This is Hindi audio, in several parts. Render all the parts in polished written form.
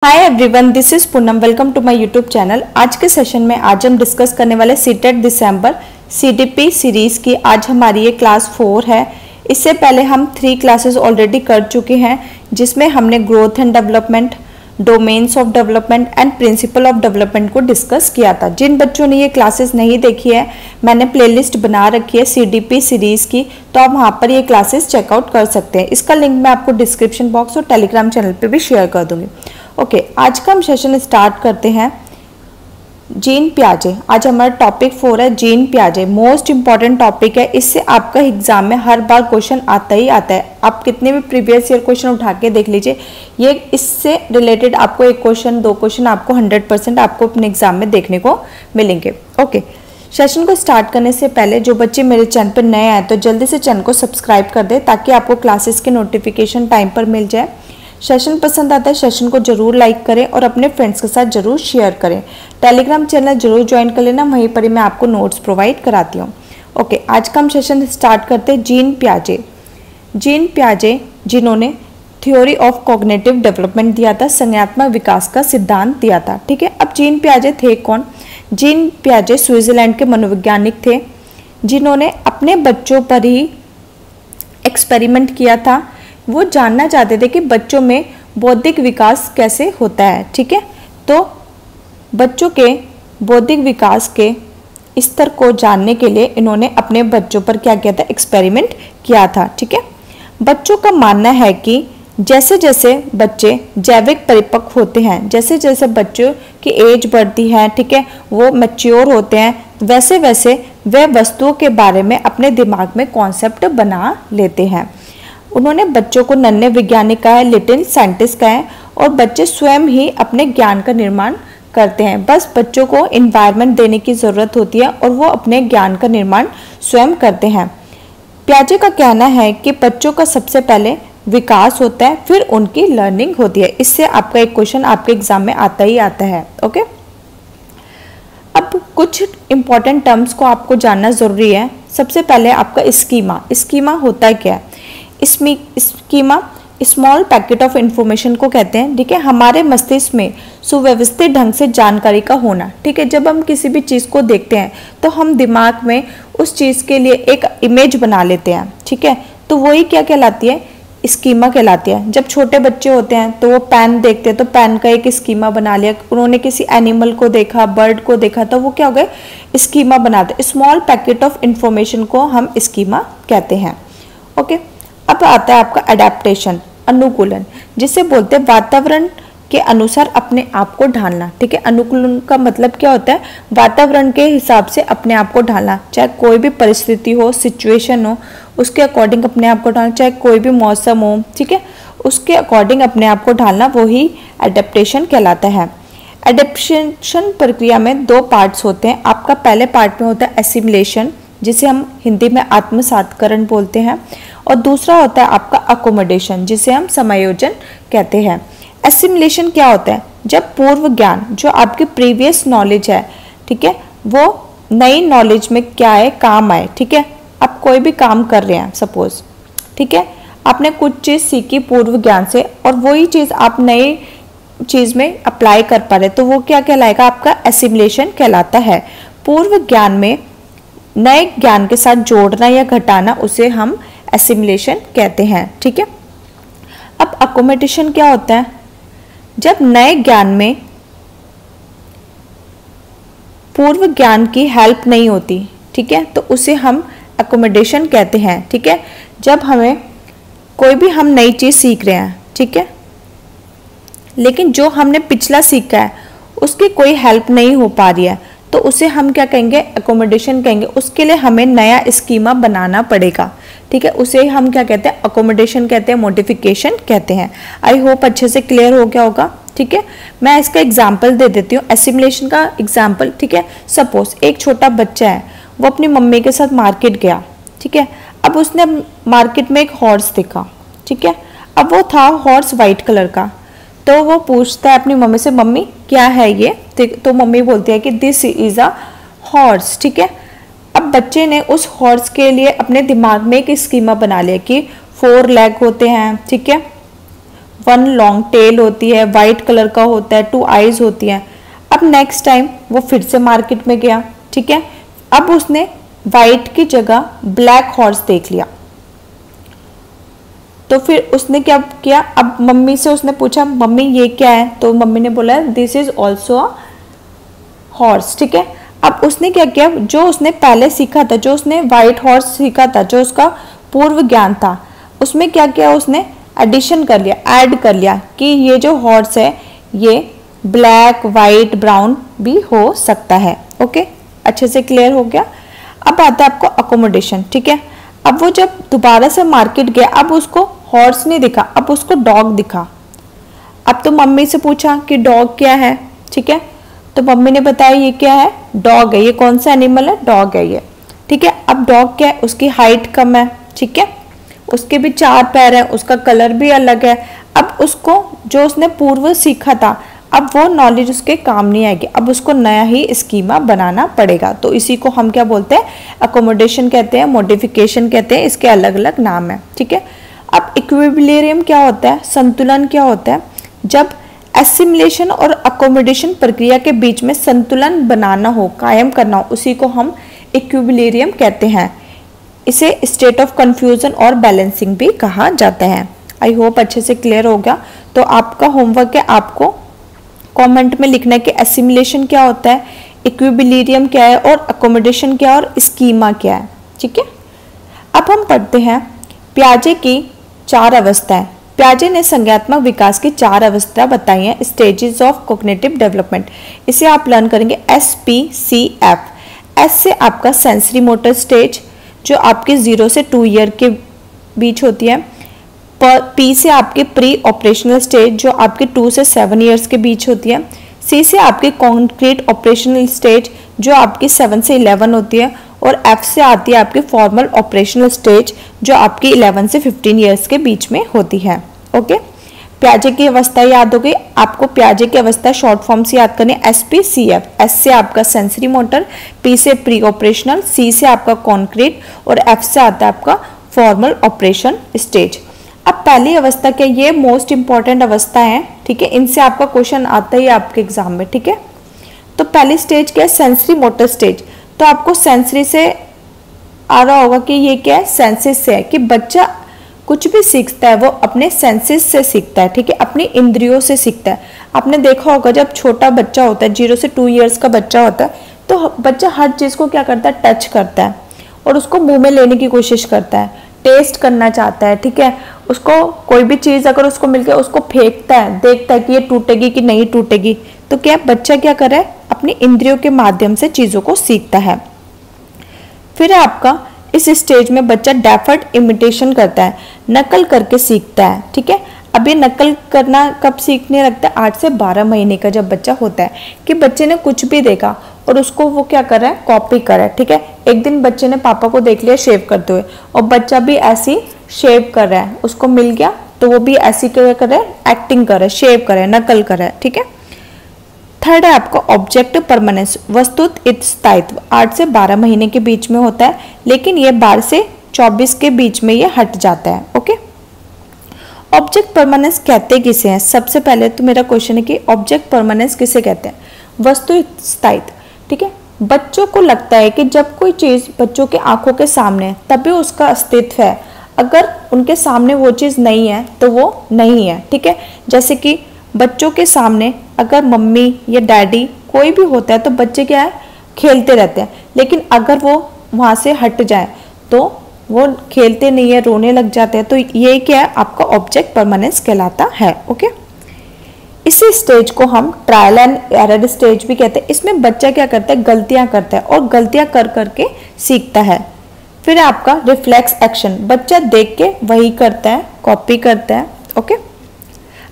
Hi everyone, this is Poonam. Welcome to my YouTube channel. आज के सेशन में आज हम डिस्कस करने वाले सीटेट दिसंबर सीडीपी सीरीज की। आज हमारी ये क्लास 4 है। इससे पहले हम 3 क्लासेस ऑलरेडी कर चुके हैं, जिसमें हमने growth and development, domains of development and principle of development को डिस्कस किया था। जिन बच्चों ने ये क्लासेस नहीं देखी है, मैंने प्लेलिस्ट बना रखी है सीडीपी सीरीज की, तो आप वहाँ पर ये क्लासेस चेकआउट कर सकते हैं। इसका लिंक मैं आपको डिस्क्रिप्शन बॉक्स और टेलीग्राम चैनल पे भी शेयर कर दूंगी। ओके, आज का हम सेशन स्टार्ट करते हैं। जीन पियाजे, आज हमारा टॉपिक 4 है जीन पियाजे। मोस्ट इंपॉर्टेंट टॉपिक है, इससे आपका एग्जाम में हर बार क्वेश्चन आता ही आता है। आप कितने भी प्रीवियस ईयर क्वेश्चन उठा के देख लीजिए, ये इससे रिलेटेड आपको एक क्वेश्चन, 2 क्वेश्चन आपको 100% आपको अपने एग्जाम में देखने को मिलेंगे। ओके, सेशन को स्टार्ट करने से पहले जो बच्चे मेरे चैनल पर नए आए तो जल्दी से चैनल को सब्सक्राइब कर दे, ताकि आपको क्लासेस के नोटिफिकेशन टाइम पर मिल जाए। सेशन पसंद आता है, सेशन को जरूर लाइक करें और अपने फ्रेंड्स के साथ जरूर शेयर करें। टेलीग्राम चैनल जरूर ज्वाइन कर लेना, वहीं पर ही मैं आपको नोट्स प्रोवाइड कराती हूँ। ओके, आज का हम सेशन स्टार्ट करते हैं। जीन पियाजे, जीन पियाजे जिन्होंने थ्योरी ऑफ कॉग्निटिव डेवलपमेंट दिया था, संज्ञानात्मक विकास का सिद्धांत दिया था। ठीक है, अब जीन पियाजे थे कौन? जीन पियाजे स्विट्जरलैंड के मनोवैज्ञानिक थे, जिन्होंने अपने बच्चों पर ही एक्सपेरिमेंट किया था। वो जानना चाहते थे कि बच्चों में बौद्धिक विकास कैसे होता है। ठीक है, तो बच्चों के बौद्धिक विकास के स्तर को जानने के लिए इन्होंने अपने बच्चों पर क्या किया था? एक्सपेरिमेंट किया था। ठीक है, बच्चों का मानना है कि जैसे जैसे बच्चे जैविक परिपक्व होते हैं, जैसे जैसे बच्चों की एज बढ़ती है, ठीक है, वो मैच्योर होते हैं, वैसे वैसे वे वस्तुओं के बारे में अपने दिमाग में कॉन्सेप्ट बना लेते हैं। उन्होंने बच्चों को नन्हे वैज्ञानिक कहा है, लिटिल साइंटिस्ट कहा है, और बच्चे स्वयं ही अपने ज्ञान का निर्माण करते हैं। बस बच्चों को एनवायरनमेंट देने की ज़रूरत होती है और वो अपने ज्ञान का निर्माण स्वयं करते हैं। पियाजे का कहना है कि बच्चों का सबसे पहले विकास होता है, फिर उनकी लर्निंग होती है। इससे आपका एक क्वेश्चन आपके एग्जाम में आता ही आता है। ओके, अब कुछ इंपॉर्टेंट टर्म्स को आपको जानना ज़रूरी है। सबसे पहले आपका स्कीमा। स्कीमा होता क्या है? Schema small packet of information को कहते हैं। ठीक है, हमारे मस्तिष्क में सुव्यवस्थित ढंग से जानकारी का होना। ठीक है, जब हम किसी भी चीज़ को देखते हैं तो हम दिमाग में उस चीज़ के लिए एक इमेज बना लेते हैं। ठीक है, तो वही क्या कहलाती है? स्कीमा कहलाती है। जब छोटे बच्चे होते हैं तो वो पेन देखते हैं तो पेन का एक स्कीमा बना लिया। उन्होंने किसी एनिमल को देखा, बर्ड को देखा, तो वो क्या हो गए? स्कीमा बनाते। स्मॉल पैकेट ऑफ इंफॉर्मेशन को हम स्कीमा कहते हैं। ओके, अब आता है आपका एडेप्टेशन, अनुकूलन, जिसे बोलते हैं वातावरण के अनुसार अपने आप को ढालना। ठीक है, अनुकूलन का मतलब क्या होता है? वातावरण के हिसाब से अपने आप को ढालना। चाहे कोई भी परिस्थिति हो, सिचुएशन हो, उसके अकॉर्डिंग अपने आप को ढालना। चाहे कोई भी मौसम हो, ठीक है, उसके अकॉर्डिंग अपने आप को ढालना, वही एडेप्टेशन कहलाता है। एडेप्टेशन प्रक्रिया में 2 पार्ट्स होते हैं। आपका पहले पार्ट में होता है एसिमिलेशन, जिसे हम हिंदी में आत्मसातकरण बोलते हैं, और दूसरा होता है आपका अकोमोडेशन, जिसे हम समायोजन कहते हैं। एसिमिलेशन क्या होता है? जब पूर्व ज्ञान, जो आपकी प्रीवियस नॉलेज है, ठीक है, वो नई नॉलेज में क्या है? काम आए। ठीक है, आप कोई भी काम कर रहे हैं सपोज, ठीक है, आपने कुछ चीज़ सीखी पूर्व ज्ञान से और वही चीज़ आप नई चीज़ में अप्लाई कर पा रहे, तो वो क्या कहलाएगा? आपका एसिमिलेशन कहलाता है। पूर्व ज्ञान में नए ज्ञान के साथ जोड़ना या घटाना, उसे हम एसिमिलेशन कहते हैं। ठीक है, अब अकोमोडेशन क्या होता है? जब नए ज्ञान में पूर्व ज्ञान की हेल्प नहीं होती, ठीक है, तो उसे हम अकोमोडेशन कहते हैं। ठीक है, जब हमें कोई भी हम नई चीज़ सीख रहे हैं, ठीक है, लेकिन जो हमने पिछला सीखा है उसकी कोई हेल्प नहीं हो पा रही है, तो उसे हम क्या कहेंगे? अकोमोडेशन कहेंगे। उसके लिए हमें नया स्कीमा बनाना पड़ेगा। ठीक है, उसे हम क्या कहते हैं? अकोमोडेशन कहते हैं, मॉडिफिकेशन कहते हैं। आई होप अच्छे से क्लियर हो गया होगा। ठीक है, मैं इसका एग्जाम्पल दे देती हूँ, एसिमिलेशन का एग्जाम्पल। ठीक है, सपोज एक छोटा बच्चा है, वो अपनी मम्मी के साथ मार्केट गया। ठीक है, अब उसने मार्केट में एक हॉर्स देखा। ठीक है, अब वो था हॉर्स वाइट कलर का, तो वो पूछता है अपनी मम्मी से, मम्मी क्या है ये? तो मम्मी बोलती है कि दिस इज अ हॉर्स। ठीक है, अब बच्चे ने उस हॉर्स के लिए अपने दिमाग में एक स्कीमा बना लिया कि 4 लेग होते हैं, ठीक है, 1 लॉन्ग टेल होती है, वाइट कलर का होता है, 2 आईज होती हैं। अब नेक्स्ट टाइम वो फिर से मार्केट में गया, ठीक है। अब उसने वाइट की जगह ब्लैक हॉर्स देख लिया, तो फिर उसने क्या किया, अब मम्मी से उसने पूछा मम्मी ये क्या है, तो मम्मी ने बोला this is also a horse, ठीक है। अब उसने क्या किया, जो उसने पहले सीखा था, जो उसने व्हाइट हॉर्स सीखा था, जो उसका पूर्व ज्ञान था, उसमें क्या किया, उसने एडिशन कर लिया, ऐड कर लिया कि ये जो हॉर्स है ये ब्लैक, वाइट, ब्राउन भी हो सकता है। ओके, अच्छे से क्लियर हो गया। अब आता है आपको अकोमोडेशन, ठीक है। अब वो जब दोबारा से मार्केट गया, अब उसको हॉर्स नहीं दिखा, अब उसको डॉग दिखा। अब तो मम्मी से पूछा कि डॉग क्या है, ठीक है, तो मम्मी ने बताया ये क्या है, डॉग है। ये कौन सा एनिमल है, डॉग है ये, ठीक है। अब डॉग क्या है, उसकी हाइट कम है, ठीक है, उसके भी 4 पैर है, उसका कलर भी अलग है। अब उसको जो उसने पूर्व सीखा था, अब वो नॉलेज उसके काम नहीं आएगी, अब उसको नया ही स्कीमा बनाना पड़ेगा। तो इसी को हम क्या बोलते हैं, अकोमोडेशन कहते हैं, मॉडिफिकेशन कहते हैं, इसके अलग अलग नाम है, ठीक है। अब इक्विलिब्रियम क्या होता है, संतुलन क्या होता है, जब एसिमिलेशन और अकोमोडेशन प्रक्रिया के बीच में संतुलन बनाना हो, कायम करना हो, उसी को हम इक्विलिब्रियम कहते हैं। इसे स्टेट ऑफ कंफ्यूजन और बैलेंसिंग भी कहा जाता है। आई होप अच्छे से क्लियर हो गया। तो आपका होमवर्क है, आपको कमेंट में लिखना है कि एसिमिलेशन क्या होता है, इक्विलिब्रियम क्या है, और अकोमोडेशन क्या है, और स्कीमा क्या है, ठीक है। अब हम पढ़ते हैं पियाजे की 4 अवस्थाएं। पियाजे ने संज्ञानात्मक विकास की 4 अवस्था बताई हैं, स्टेजेस ऑफ कॉग्निटिव डेवलपमेंट। इसे आप लर्न करेंगे SPCF। एस से आपका सेंसरी मोटर स्टेज, जो आपके 0 से 2 ईयर के बीच होती है। P से आपके प्री ऑपरेशनल स्टेज, जो आपके 2 से 7 ईयर्स के बीच होती है। C से आपकी कॉन्क्रीट ऑपरेशनल स्टेज, जो आपकी 7 से 11 होती है। और F से आती है आपकी फॉर्मल ऑपरेशनल स्टेज, जो आपकी 11 से 15 ईयर्स के बीच में होती है। ओके, पियाजे की अवस्था याद हो गई आपको। पियाजे की अवस्था शॉर्ट फॉर्म से याद करनी है SPCF। S से आपका सेंसरी मोटर, P से प्री ऑपरेशनल, C से आपका कॉन्क्रीट, और F से आता है आपका फॉर्मल ऑपरेशन स्टेज। अब पहली अवस्था क्या, ये मोस्ट इंपॉर्टेंट अवस्था है, ठीक है, इनसे आपका क्वेश्चन आता ही आपके एग्जाम में, ठीक है। तो पहली स्टेज क्या है, सेंसरी मोटर स्टेज। तो आपको सेंसरी से आ रहा होगा कि ये क्या है, सेंसेस से है, कि बच्चा कुछ भी सीखता है वो अपने सेंसेस से सीखता है, ठीक है, अपनी इंद्रियों से सीखता है। आपने देखा होगा जब छोटा बच्चा होता है, 0 से 2 ईयर्स का बच्चा होता है, तो बच्चा हर चीज़ को क्या करता है, टच करता है, और उसको मुंह में लेने की कोशिश करता है, टेस्ट करना चाहता है, ठीक है। उसको कोई भी चीज़ अगर उसको मिल गया, उसको फेंकता है, देखता है कि ये टूटेगी कि नहीं टूटेगी। तो क्या बच्चा क्या कर रहा है, अपनी इंद्रियों के माध्यम से चीज़ों को सीखता है। फिर आपका इस स्टेज में बच्चा डेफर्ड इमिटेशन करता है, नकल करके सीखता है, ठीक है। अब ये नकल करना कब सीखने लगता है, 8 से 12 महीने का जब बच्चा होता है, कि बच्चे ने कुछ भी देखा और उसको वो क्या कर रहा है, कॉपी कर रहा है, ठीक है। एक दिन बच्चे ने पापा को देख लिया शेव करते हुए, और बच्चा भी ऐसी शेव कर रहा है, उसको मिल गया तो वो भी ऐसी क्या कर रहा है, एक्टिंग कर रहा है, शेव कर रहा है, नकल कर रहा है, ठीक है। थर्ड है आपका ऑब्जेक्ट परमानेंस, वस्तुत स्थायित्व। 8 से 12 महीने के बीच में होता है, लेकिन ये 12 से 24 के बीच में ये हट जाता है। ओके, ऑब्जेक्ट परमानेंस कहते किसे हैं? सबसे पहले तो मेरा क्वेश्चन है कि ऑब्जेक्ट परमानेंस किसे कहते हैं? वस्तु स्थायित्व, ठीक है। बच्चों को लगता है कि जब कोई चीज़ बच्चों के आंखों के सामने है तभी उसका अस्तित्व है, अगर उनके सामने वो चीज़ नहीं है तो वो नहीं है, ठीक है। जैसे कि बच्चों के सामने अगर मम्मी या डैडी कोई भी होता है तो बच्चे क्या है, खेलते रहते हैं, लेकिन अगर वो वहाँ से हट जाए तो वो खेलते नहीं है, रोने लग जाते हैं। तो ये क्या है, आपका ऑब्जेक्ट परमानेंस कहलाता है। ओके, इसी स्टेज को हम ट्रायल एंड एरर स्टेज भी कहते हैं। इसमें बच्चा क्या करता है, गलतियां करता है और गलतियां कर करके सीखता है। फिर आपका रिफ्लेक्स एक्शन, बच्चा देख के वही करता है, कॉपी करता है। ओके,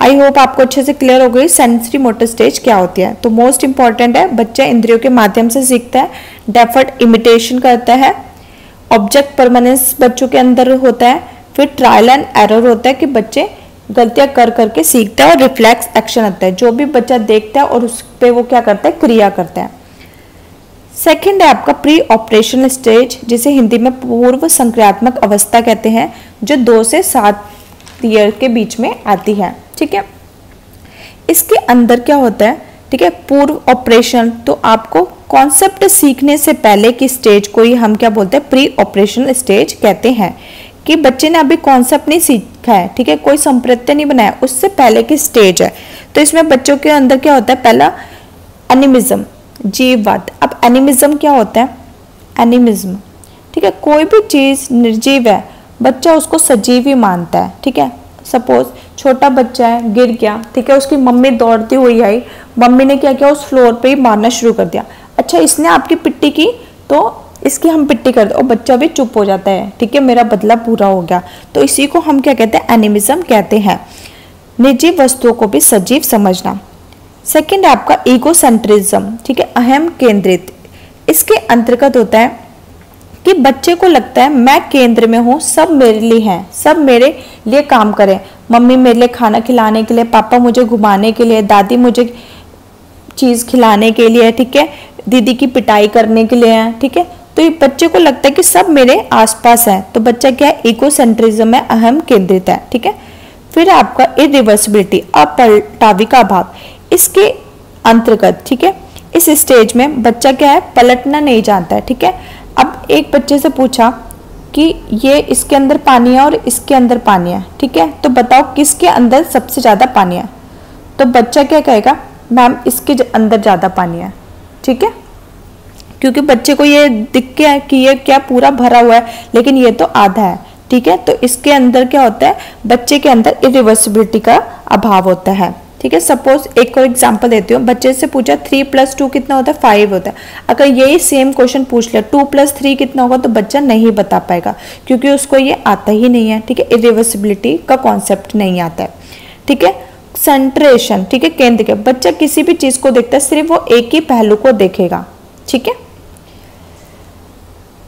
आई होप आपको अच्छे से क्लियर हो गई सेंसरी मोटर स्टेज क्या होती है। तो मोस्ट इंपॉर्टेंट है, बच्चा इंद्रियों के माध्यम से सीखता है, डेफर्ड इमिटेशन करता है, ऑब्जेक्ट परमानेंस बच्चों के अंदर होता है, फिर ट्रायल एंड एरर होता है कि बच्चे गलतियां कर करके सीखता है, और रिफ्लेक्स एक्शन आता है, जो भी बच्चा देखता है और उस पर वो क्या करता है, क्रिया करता है। सेकंड है आपका प्री ऑपरेशनल स्टेज, जिसे हिंदी में पूर्व संक्रियात्मक अवस्था कहते हैं, जो 2 से 7 ईयर के बीच में आती है। ठीक है। इसके अंदर क्या होता है, ठीक है, पूर्व ऑपरेशन। तो आपको कॉन्सेप्ट सीखने से पहले की स्टेज को ही हम क्या बोलते हैं, प्री ऑपरेशनल स्टेज कहते हैं, कि बच्चे ने अभी कॉन्सेप्ट नहीं सीखा है, ठीक है, कोई संप्रत्य नहीं बनाया, उससे पहले की स्टेज है। तो इसमें बच्चों के अंदर क्या होता है, पहला एनिमिज्म, जीववाद। अब एनिमिज्म क्या होता है, एनिमिज्म, ठीक है, कोई भी चीज निर्जीव है, बच्चा उसको सजीव ही मानता है, ठीक है। सपोज छोटा बच्चा है, गिर गया, ठीक है, उसकी मम्मी दौड़ती हुई आई, मम्मी ने क्या किया, उस फ्लोर पे ही मारना शुरू कर दिया। अच्छा, इसने आपकी पिट्टी की तो इसकी हम पिट्टी कर दो, और बच्चा भी चुप हो जाता है, ठीक है, मेरा बदला पूरा हो गया। तो इसी को हम क्या कहते हैं, एनिमिज्म कहते हैं, निर्जीव वस्तुओं को भी सजीव समझना। सेकंड है आपका ईगोसेंट्रिज्म, ठीक है, अहम केंद्रित। इसके अंतर्गत होता है कि बच्चे को लगता है मैं केंद्र में हूँ, सब मेरे लिए हैं, सब मेरे लिए काम करें, मम्मी मेरे लिए खाना खिलाने के लिए, पापा मुझे घुमाने के लिए, दादी मुझे चीज खिलाने के लिए, ठीक है, दीदी की पिटाई करने के लिए है, ठीक है। तो ये बच्चे को लगता है कि सब मेरे आसपास है, तो बच्चा क्या है, इकोसेंट्रिज्म है, अहम केंद्रित है, ठीक है। फिर आपका इरिवर्सिबिलिटी, अपलटावी का अभाव। इसके अंतर्गत, ठीक है, इस स्टेज में बच्चा क्या है, पलटना नहीं जानता है, ठीक है। अब एक बच्चे से पूछा कि ये इसके अंदर पानी है और इसके अंदर पानी है, ठीक है, तो बताओ किसके अंदर सबसे ज्यादा पानी है। तो बच्चा क्या कहेगा, मैम इसके अंदर ज्यादा पानी है, ठीक है, क्योंकि बच्चे को ये दिख गया है कि ये क्या पूरा भरा हुआ है, लेकिन ये तो आधा है, ठीक है। तो इसके अंदर क्या होता है, बच्चे के अंदर इरिवर्सिबिलिटी का अभाव होता है, ठीक है। सपोज एक और एग्जांपल देती हूँ, बच्चे से पूछा 3 + 2 कितना होता है, 5 होता है। अगर यही सेम क्वेश्चन पूछ लिया 2 + 3 कितना होगा, तो बच्चा नहीं बता पाएगा, क्योंकि उसको ये आता ही नहीं है, ठीक है, इरिवर्सिबिलिटी का कॉन्सेप्ट नहीं आता है, ठीक है। सेंट्रेशन, ठीक है, केंद्र के, बच्चा किसी भी चीज को देखता है सिर्फ वो एक ही पहलू को देखेगा, ठीक है।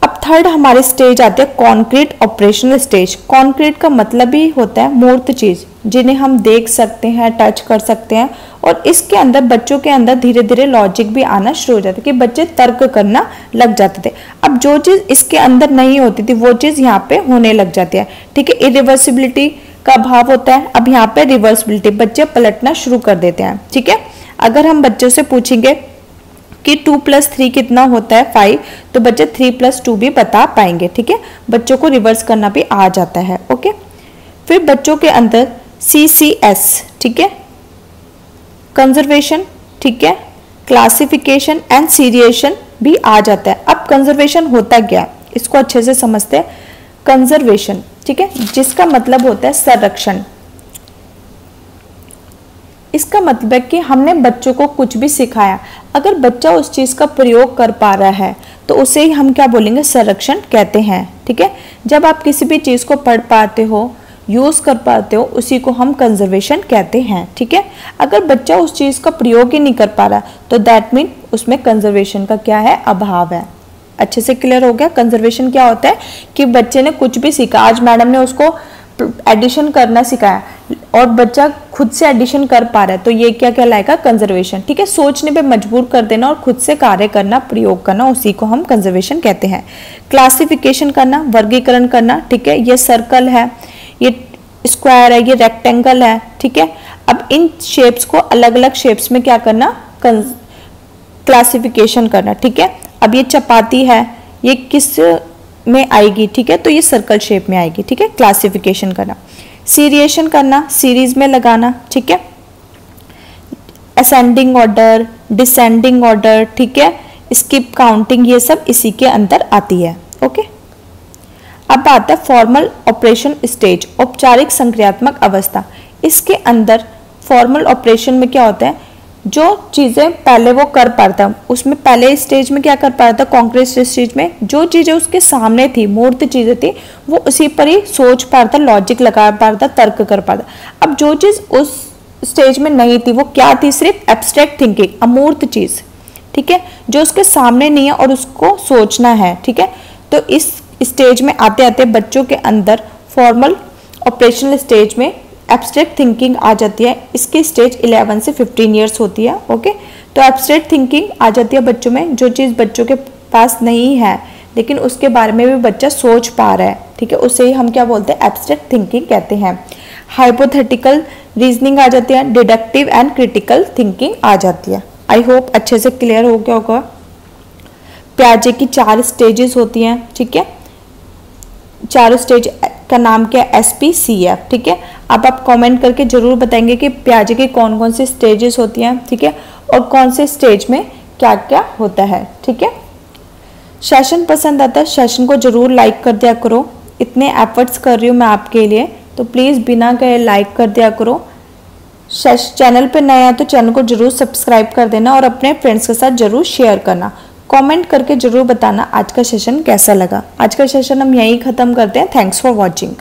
अब थर्ड हमारे स्टेज आते हैं कॉन्क्रीट ऑपरेशनल स्टेज। कॉन्क्रीट का मतलब ही होता है मूर्त चीज, जिन्हें हम देख सकते हैं, टच कर सकते हैं, और इसके अंदर बच्चों के अंदर धीरे धीरे लॉजिक भी आना शुरू हो जाता है, कि बच्चे तर्क करना लग जाते थे। अब जो चीज इसके अंदर नहीं होती थी, वो चीज यहाँ पे होने लग जाती है, ठीक है। इरिवर्सिबिलिटी का अभाव होता है, अब यहाँ पे रिवर्सिबिलिटी, बच्चे पलटना शुरू कर देते हैं, ठीक है। अगर हम बच्चों से पूछेंगे कि 2 + 3 कितना होता है, 5, तो बच्चे 3 + 2 भी बता पाएंगे, ठीक है, बच्चों को रिवर्स करना भी आ जाता है, ओके। फिर बच्चों के अंदर CCS, ठीक है, कंजर्वेशन, ठीक है, क्लासिफिकेशन एंड सीरिएशन भी आ जाता है। अब कंजर्वेशन होता क्या, इसको अच्छे से समझते हैं। कंजर्वेशन, ठीक है, जिसका मतलब होता है संरक्षण। इसका मतलब है कि हमने बच्चों को कुछ भी सिखाया, अगर बच्चा उस चीज का प्रयोग कर पा रहा है, तो उसे ही हम क्या बोलेंगे, संरक्षण कहते हैं, ठीक है। जब आप किसी भी चीज को पढ़ पाते हो, यूज कर पाते हो, उसी को हम कंजर्वेशन कहते हैं, ठीक है। अगर बच्चा उस चीज का प्रयोग ही नहीं कर पा रहा, तो दैट मीन उसमें कंजर्वेशन का क्या है, अभाव है। अच्छे से क्लियर हो गया। कंजर्वेशन क्या होता है कि बच्चे ने कुछ भी सीखा, आज मैडम ने उसको एडिशन करना सिखाया और बच्चा खुद से एडिशन कर पा रहा है, तो ये क्या कहलाएगा, कंजर्वेशन, ठीक है। सोचने पे मजबूर कर देना और खुद से कार्य करना, प्रयोग करना, उसी को हम कंजर्वेशन कहते हैं। क्लासिफिकेशन करना, वर्गीकरण करना, ठीक है, ये सर्कल है, ये स्क्वायर है, ये रेक्टेंगल है, ठीक है। अब इन शेप्स को अलग अलग शेप्स में क्या करना, क्लासिफिकेशन करना, ठीक है। अब ये चपाती है, ये किस में आएगी, ठीक है, तो ये सर्कल शेप में आएगी, ठीक है, क्लासिफिकेशन करना। सीरिएशन करना, सीरीज में लगाना, ठीक है, असेंडिंग ऑर्डर, डिसेंडिंग ऑर्डर, ठीक है, स्किप काउंटिंग, ये सब इसी के अंदर आती है, ओके। अब आता है फॉर्मल ऑपरेशन स्टेज, औपचारिक संक्रियात्मक अवस्था। इसके अंदर फॉर्मल ऑपरेशन में क्या होता है, जो चीजें पहले वो कर पाता, उसमें पहले स्टेज में क्या कर पाता, कॉन्क्रीट स्टेज में जो चीजें उसके सामने थी, मूर्त चीजें थी, वो उसी पर ही सोच पाता, लॉजिक लगा पाता, तर्क कर पाता। अब जो चीज उस स्टेज में नहीं थी, वो क्या थी, सिर्फ एब्स्ट्रैक्ट थिंकिंग, अमूर्त चीज, ठीक है, जो उसके सामने नहीं है और उसको सोचना है, ठीक है। तो इस स्टेज में आते आते बच्चों के अंदर फॉर्मल ऑपरेशनल स्टेज में एब्स्ट्रैक्ट थिंकिंग आ जाती है। इसकी स्टेज 11 से 15 ईयर्स होती है, ओके। तो एब्स्ट्रैक्ट थिंकिंग आ जाती है बच्चों में, जो चीज़ बच्चों के पास नहीं है लेकिन उसके बारे में भी बच्चा सोच पा रहा है, ठीक है, उसे ही हम क्या बोलते हैं, एब्स्ट्रैक्ट थिंकिंग कहते हैं। हाइपोथेटिकल रीजनिंग आ जाती है, डिडक्टिव एंड क्रिटिकल थिंकिंग आ जाती है। आई होप अच्छे से क्लियर हो गया होगा। प्याजे की 4 स्टेजेस होती हैं, ठीक है। चारों स्टेज का नाम क्या है? SPCF, ठीक है। अब आप कमेंट करके जरूर बताएंगे कि प्याजे की कौन कौन सी स्टेजेस होती हैं, ठीक है, और कौन से स्टेज में क्या क्या होता है, ठीक है। सेशन पसंद आता है, सेशन को जरूर लाइक कर दिया करो। इतने एफर्ट्स कर रही हूँ मैं आपके लिए, तो प्लीज़ बिना कहे लाइक कर दिया करो। चैनल पे नया है तो चैनल को जरूर सब्सक्राइब कर देना और अपने फ्रेंड्स के साथ जरूर शेयर करना। कमेंट करके जरूर बताना आज का सेशन कैसा लगा। आज का सेशन हम यहीं ख़त्म करते हैं। Thanks for watching.